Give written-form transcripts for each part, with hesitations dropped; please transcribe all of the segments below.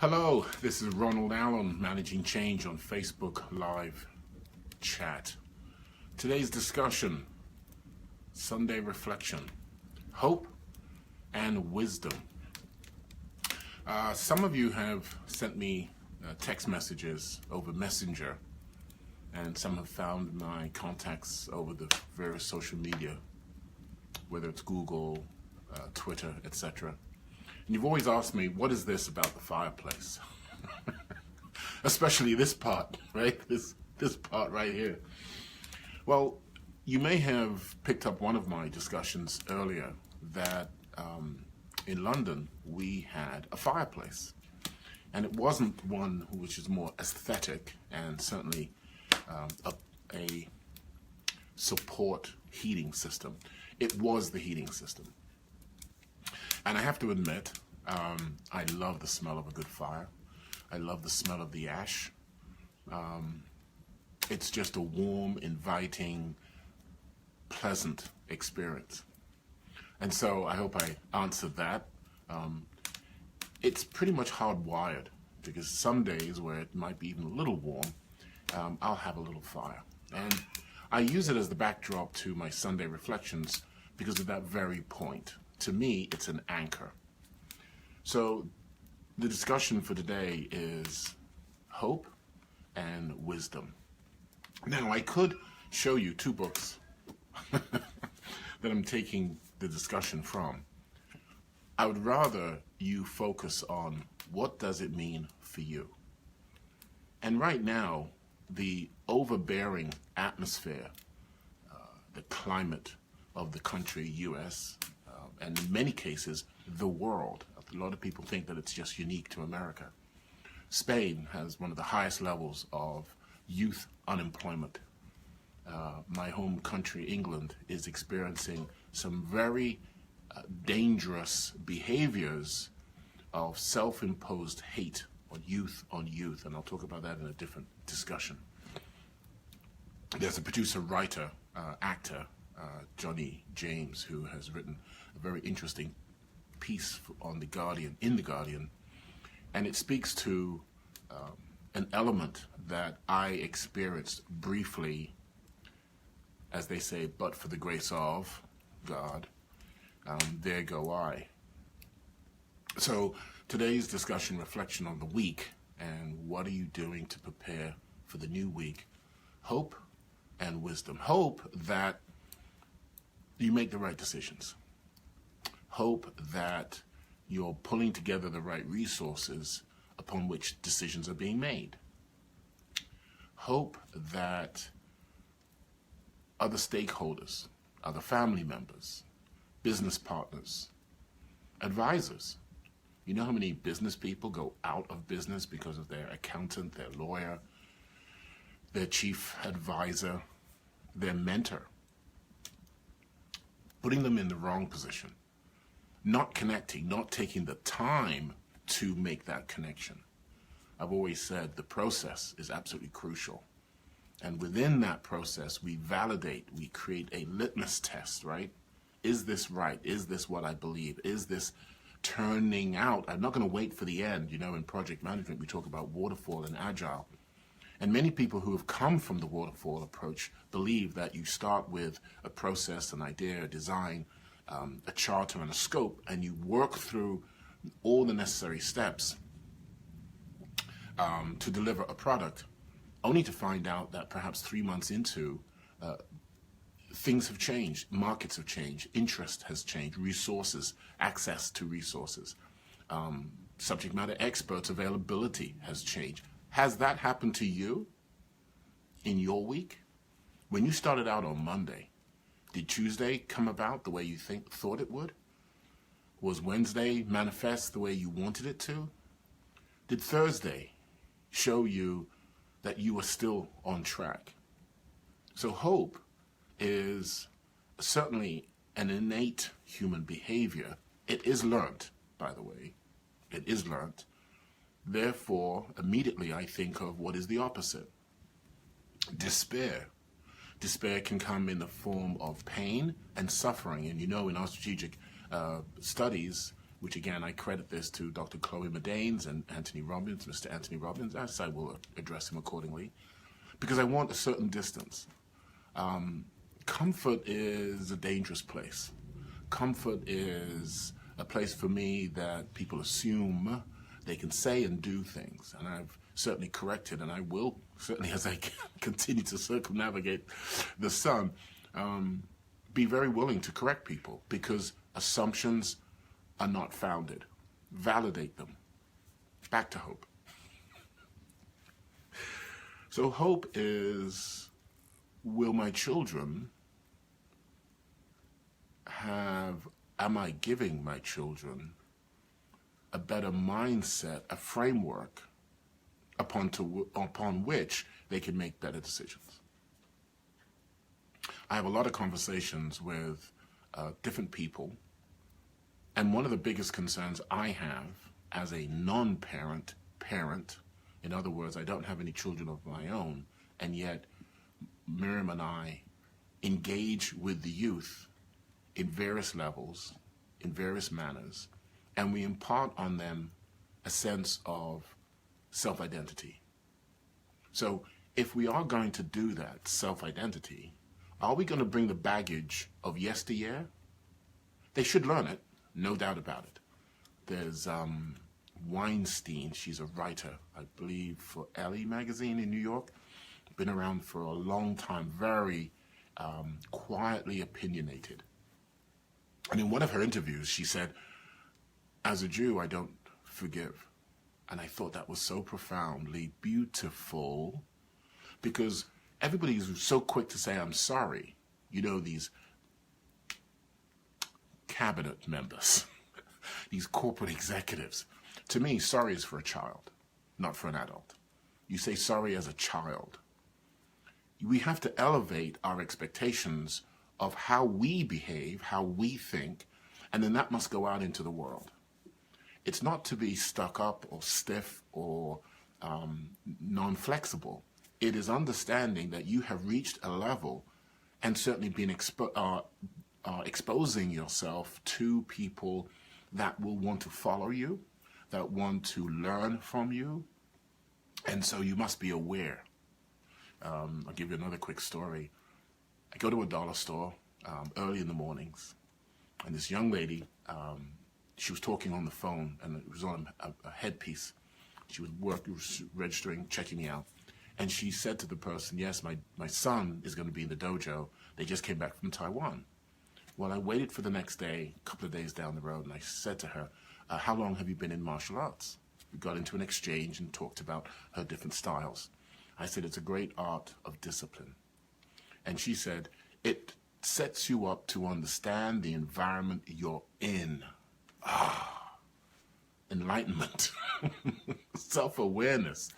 Hello, this is Ronald Allen, Managing Change on Facebook Live Chat. Today's discussion, Sunday Reflection, Hope and Wisdom. Some of you have sent me text messages over Messenger, and some have found my contacts over the various social media, whether it's Google, Twitter, etc. And you've always asked me, what is this about the fireplace? Especially this part, right? This part right here. Well, you may have picked up one of my discussions earlier that in London we had a fireplace. And it wasn't one which is more aesthetic and certainly a support heating system. It was the heating system. And I have to admit, I love the smell of a good fire. I love the smell of the ash. It's just a warm, inviting, pleasant experience. And so I hope I answered that. It's pretty much hardwired, because some days where it might be even a little warm, I'll have a little fire. And I use it as the backdrop to my Sunday reflections because of that very point. To me, it's an anchor. So the discussion for today is hope and wisdom. Now, I could show you two books that I'm taking the discussion from. I would rather you focus on what does it mean for you. And right now, the overbearing atmosphere, the climate of the country, U.S., and in many cases, the world. A lot of people think that it's just unique to America. Spain has one of the highest levels of youth unemployment. My home country, England, is experiencing some very dangerous behaviors of self-imposed hate on youth, and I'll talk about that in a different discussion. There's a producer, writer, actor, Johnny James, who has written a very interesting piece on The Guardian, in The Guardian, and it speaks to an element that I experienced briefly, as they say, but for the grace of God, there go I. So today's discussion, reflection on the week, and what are you doing to prepare for the new week? Hope and wisdom. Hope that you make the right decisions. Hope that you're pulling together the right resources upon which decisions are being made. Hope that other stakeholders, other family members, business partners, advisors. You know how many business people go out of business because of their accountant, their lawyer, their chief advisor, their mentor, putting them in the wrong position, not connecting, not taking the time to make that connection. I've always said the process is absolutely crucial. And within that process, we validate, we create a litmus test, right? Is this right? Is this what I believe? Is this turning out? I'm not going to wait for the end. You know, in project management, we talk about waterfall and agile. And many people who have come from the waterfall approach believe that you start with a process, an idea, a design, a charter and a scope, and you work through all the necessary steps to deliver a product, only to find out that perhaps 3 months into, things have changed, markets have changed, interest has changed, resources, access to resources, subject matter experts availability has changed. Has that happened to you in your week? When you started out on Monday, did Tuesday come about the way you thought it would? Was Wednesday manifest the way you wanted it to? Did Thursday show you that you were still on track? So hope is certainly an innate human behavior. It is learned, by the way. It is learned. Therefore, immediately I think of what is the opposite. Despair. Despair can come in the form of pain and suffering. And you know, in our strategic studies, which again, I credit this to Dr. Chloe Medanes and Anthony Robbins, Mr. Anthony Robbins, as I will address him accordingly, because I want a certain distance. Comfort is a dangerous place. Comfort is a place for me that people assume they can say and do things. And I've certainly corrected, and I will, certainly as I continue to circumnavigate the sun, be very willing to correct people, because assumptions are not founded. Validate them. Back to hope. So hope is, will my children am I giving my children a better mindset, a framework upon which they can make better decisions? I have a lot of conversations with different people, and one of the biggest concerns I have as a non-parent parent, in other words, I don't have any children of my own, and yet Miriam and I engage with the youth in various levels, in various manners, and we impart on them a sense of self-identity. So if we are going to do that, self-identity, are we going to bring the baggage of yesteryear? They should learn it, no doubt about it. There's Weinstein, she's a writer, I believe, for Elle magazine in New York. Been around for a long time, very quietly opinionated. And in one of her interviews, she said, as a Jew, I don't forgive. And I thought that was so profoundly beautiful, because everybody is so quick to say, I'm sorry. You know, these cabinet members, these corporate executives. To me, sorry is for a child, not for an adult. You say sorry as a child. We have to elevate our expectations of how we behave, how we think, and then that must go out into the world. It's not to be stuck up or stiff or non-flexible. It is understanding that you have reached a level, and certainly been exposing yourself to people that will want to follow you, that want to learn from you, and so you must be aware. I'll give you another quick story. I go to a dollar store early in the mornings, and this young lady, she was talking on the phone, and it was on a headpiece. She was registering, checking me out. And she said to the person, yes, my son is going to be in the dojo. They just came back from Taiwan. Well, I waited for the next day, a couple of days down the road, and I said to her, how long have you been in martial arts? We got into an exchange and talked about her different styles. I said, it's a great art of discipline. And she said, it sets you up to understand the environment you're in. Enlightenment, self-awareness.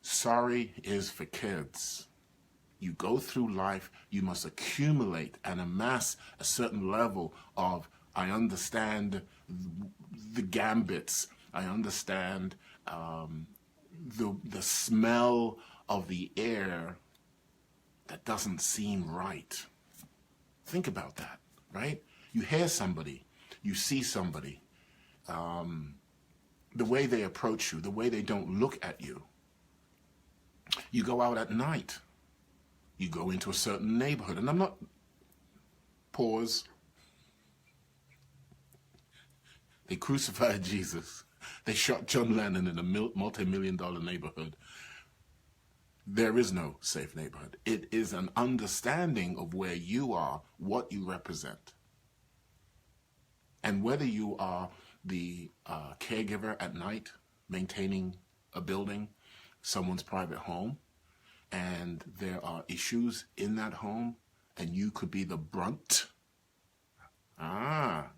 Sorry is for kids. You go through life, you must accumulate and amass a certain level of, I understand the gambits, I understand the smell of the air that doesn't seem right. Think about that, right? You hear somebody, you see somebody, the way they approach you, the way they don't look at you. You go out at night, you go into a certain neighborhood, and I'm not, pause. They crucified Jesus. They shot John Lennon in a multi-million-dollar neighborhood. There is no safe neighborhood. It is an understanding of where you are, what you represent. And whether you are the caregiver at night, maintaining a building, someone's private home, and there are issues in that home, and you could be the brunt.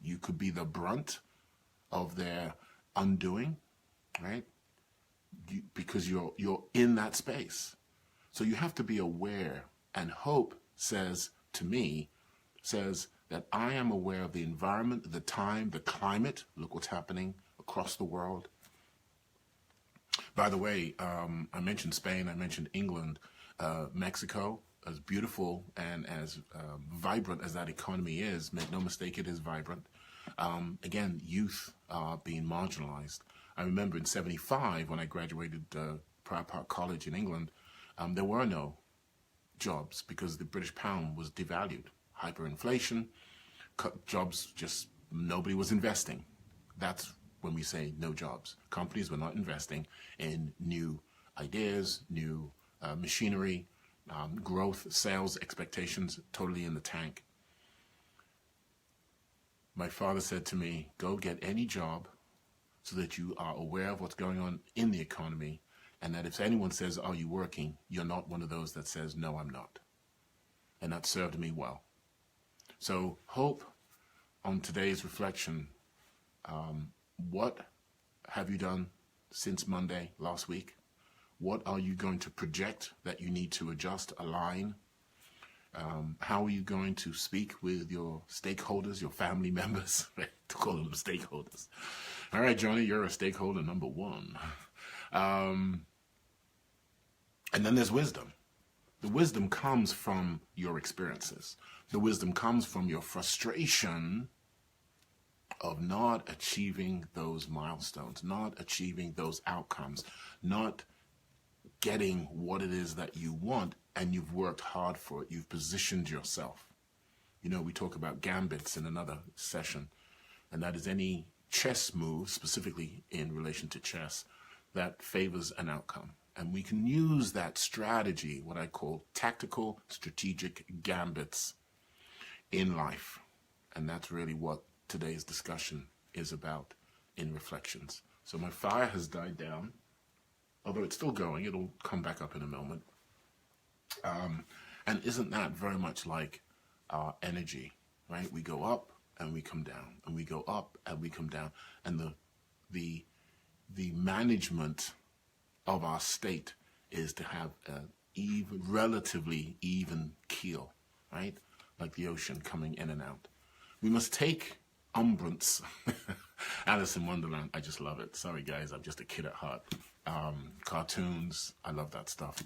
You could be the brunt of their undoing, right? Because you're in that space. So you have to be aware, and hope says to me, says that I am aware of the environment, the time, the climate. Look what's happening across the world. By the way, I mentioned Spain, I mentioned England, Mexico, as beautiful and as vibrant as that economy is. Make no mistake, it is vibrant. again, youth are being marginalized. I remember in '75 when I graduated Prior Park College in England, there were no jobs because the British pound was devalued. Hyperinflation, jobs, just nobody was investing. That's when we say no jobs. Companies were not investing in new ideas, new machinery, growth, sales expectations totally in the tank. My father said to me, go get any job so that you are aware of what's going on in the economy, and that if anyone says, are you working, you're not one of those that says, no, I'm not. And that served me well. So hope on today's reflection, what have you done since Monday last week? What are you going to project that you need to adjust, align? How are you going to speak with your stakeholders, your family members? To call them stakeholders. All right, Johnny, you're a stakeholder number one. And then there's wisdom. The wisdom comes from your experiences. The wisdom comes from your frustration of not achieving those milestones, not achieving those outcomes, not getting what it is that you want, and you've worked hard for it. You've positioned yourself. You know, we talk about gambits in another session, and that is any chess move, specifically in relation to chess, that favors an outcome. And we can use that strategy, what I call tactical strategic gambits, in life. And that's really what today's discussion is about in Reflections. So my fire has died down, although it's still going. It'll come back up in a moment. And isn't that very much like our energy, right? We go up and we come down, and we go up and we come down. And the management of our state is to have a relatively even keel, right? Like the ocean coming in and out. We must take umbrance. Alice in Wonderland, I just love it. Sorry guys, I'm just a kid at heart. Cartoons, I love that stuff.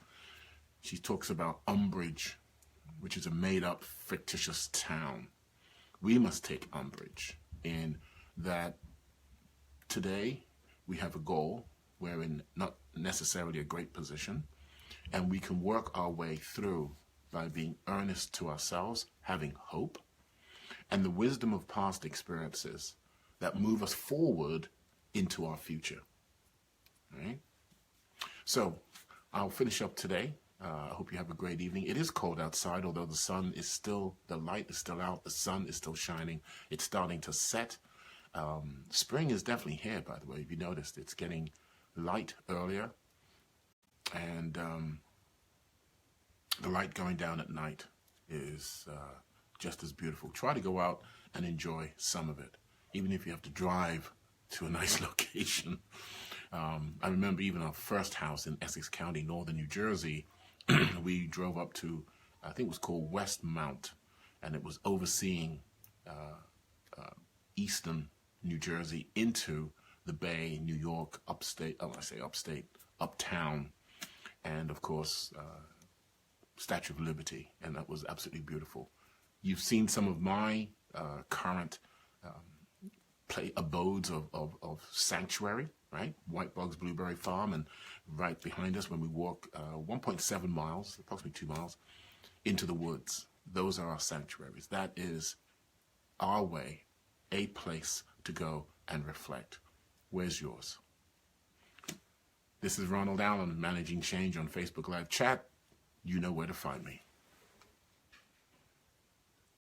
She talks about umbrage, which is a made-up fictitious town. We must take umbrage in that today we have a goal. We're in not necessarily a great position, and we can work our way through by being earnest to ourselves, having hope, and the wisdom of past experiences that move us forward into our future. All right? So I'll finish up today. I hope you have a great evening. It is cold outside, although the light is still out, the sun is still shining. It's starting to set. Spring is definitely here, by the way. If you noticed, it's getting light earlier, and the light going down at night is just as beautiful. Try to go out and enjoy some of it, even if you have to drive to a nice location. I remember even our first house in Essex County, northern New Jersey, we drove up to, I think it was called Westmount, and it was overseeing eastern New Jersey into the Bay, New York, upstate, I say upstate, uptown, and of course, Statue of Liberty, and that was absolutely beautiful. You've seen some of my current abodes of sanctuary, right? White Boggs Blueberry Farm, and right behind us when we walk 1.7 miles, approximately 2 miles, into the woods. Those are our sanctuaries. That is our way, a place to go and reflect. Where's yours? This is Ronald Allen, Managing Change on Facebook Live Chat. You know where to find me.